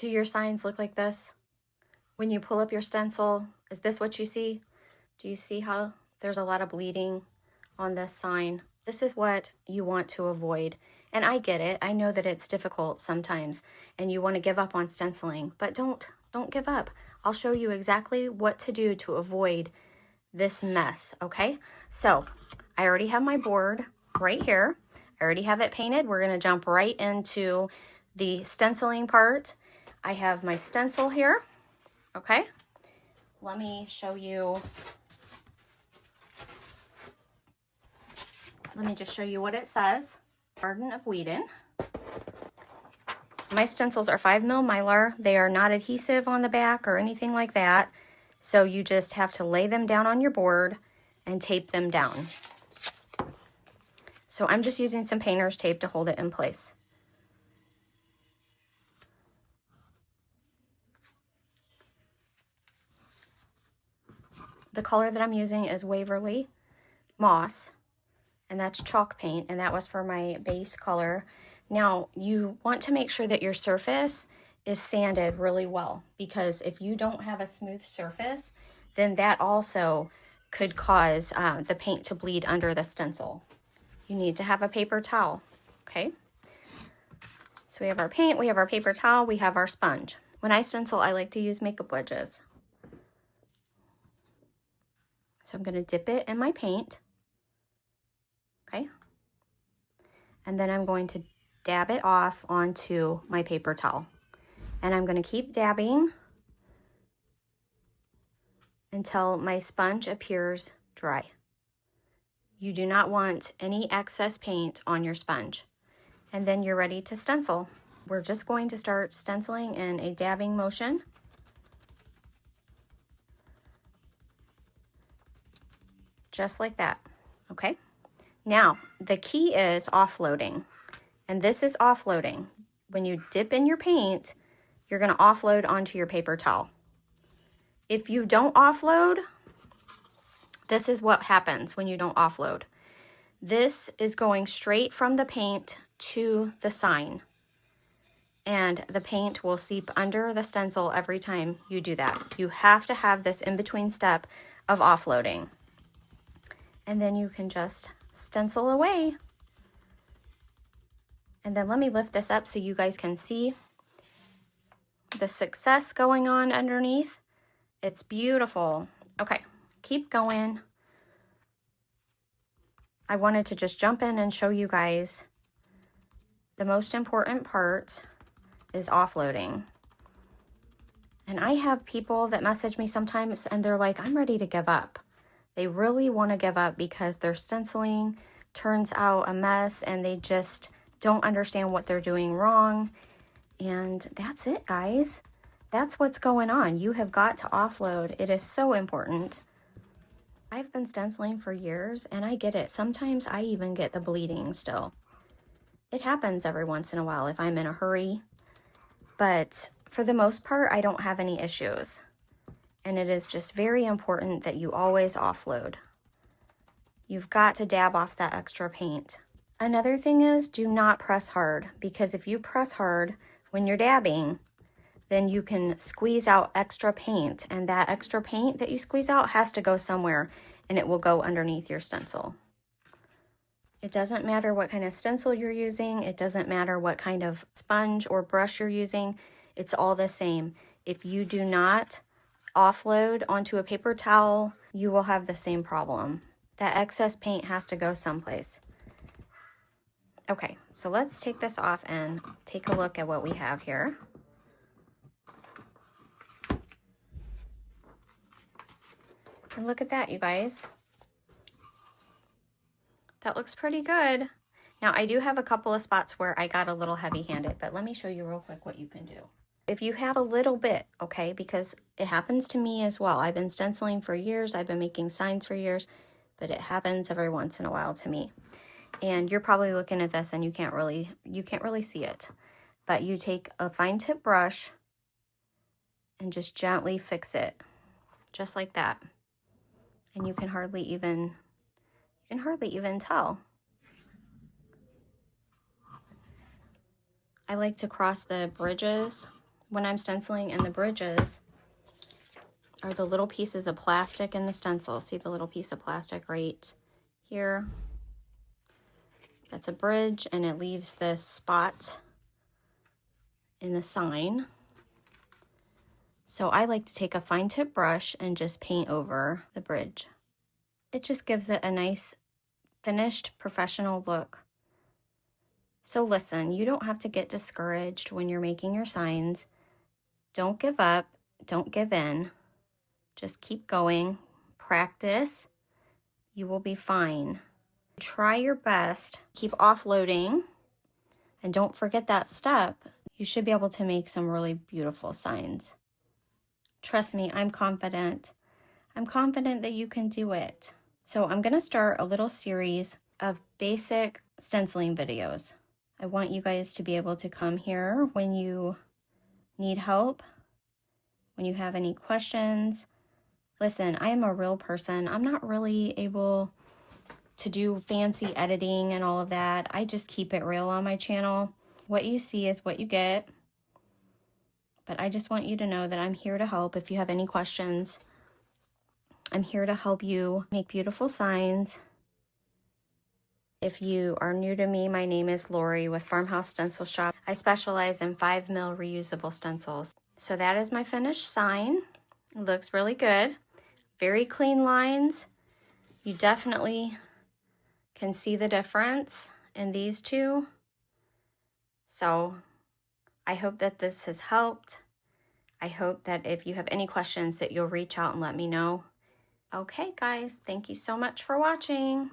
Do your signs look like this? When you pull up your stencil, is this what you see? Do you see how there's a lot of bleeding on this sign? This is what you want to avoid. And I get it. I know that it's difficult sometimes and you want to give up on stenciling, but don't give up. I'll show you exactly what to do to avoid this mess, okay? So I already have my board right here. I already have it painted. We're gonna jump right into the stenciling part. I have my stencil here, okay? Let me show you. Let me just show you what it says. Garden of Whedon. My stencils are 5mm mylar. They are not adhesive on the back or anything like that. So you just have to lay them down on your board and tape them down. So I'm just using some painter's tape to hold it in place. The color that I'm using is Waverly Moss, and that's chalk paint, and that was for my base color. Now, you want to make sure that your surface is sanded really well, because if you don't have a smooth surface, then that also could cause the paint to bleed under the stencil. You need to have a paper towel, okay? So we have our paint, we have our paper towel, we have our sponge. When I stencil, I like to use makeup wedges. So I'm going to dip it in my paint, okay? And then I'm going to dab it off onto my paper towel. And I'm going to keep dabbing until my sponge appears dry. You do not want any excess paint on your sponge. And then you're ready to stencil. We're just going to start stenciling in a dabbing motion. Just like that, okay? Now, the key is offloading, and this is offloading. When you dip in your paint, you're gonna offload onto your paper towel. If you don't offload, this is what happens when you don't offload. This is going straight from the paint to the sign, and the paint will seep under the stencil every time you do that. You have to have this in-between step of offloading. And then you can just stencil away. And then let me lift this up so you guys can see the success going on underneath. It's beautiful. Okay, keep going. I wanted to just jump in and show you guys the most important part is offloading. And I have people that message me sometimes and they're like, I'm ready to give up. They really want to give up because their stenciling turns out a mess and they just don't understand what they're doing wrong. And that's it, guys. That's what's going on. You have got to offload. It is so important. I've been stenciling for years and I get it. Sometimes I even get the bleeding still. It happens every once in a while if I'm in a hurry. But for the most part, I don't have any issues. And it is just very important that you always offload. You've got to dab off that extra paint. Another thing is, do not press hard, because if you press hard when you're dabbing, then you can squeeze out extra paint, and that extra paint that you squeeze out has to go somewhere, and it will go underneath your stencil. It doesn't matter what kind of stencil you're using. It doesn't matter what kind of sponge or brush you're using. It's all the same. If you do not offload onto a paper towel, you will have the same problem. That excess paint has to go someplace. Okay, so let's take this off and take a look at what we have here. And look at that, you guys. That looks pretty good. Now, I do have a couple of spots where I got a little heavy-handed, but let me show you real quick what you can do. If you have a little bit, okay, because it happens to me as well. I've been stenciling for years. I've been making signs for years, but it happens every once in a while to me. And you're probably looking at this and you can't really see it. But you take a fine tip brush and just gently fix it, just like that. And you can hardly even tell. I like to cross the bridges when I'm stenciling in the bridges are the little pieces of plastic in the stencil. See the little piece of plastic right here? That's a bridge, and it leaves this spot in the sign. So I like to take a fine tip brush and just paint over the bridge. It just gives it a nice finished professional look. So listen, you don't have to get discouraged when you're making your signs. Don't give up, don't give in. Just keep going, practice, you will be fine. Try your best, keep offloading, and don't forget that step. You should be able to make some really beautiful signs. Trust me, I'm confident. I'm confident that you can do it. So I'm gonna start a little series of basic stenciling videos. I want you guys to be able to come here when you need help, when you have any questions. Listen, I am a real person. I'm not really able to do fancy editing and all of that. I just keep it real on my channel. What you see is what you get. But I just want you to know that I'm here to help if you have any questions. I'm here to help you make beautiful signs. If you are new to me, my name is Lori with Farmhouse Stencil Shoppe. I specialize in 5mm reusable stencils. So that is my finished sign. It looks really good. Very clean lines. You definitely can see the difference in these two. So I hope that this has helped. I hope that if you have any questions that you'll reach out and let me know. Okay, guys, thank you so much for watching.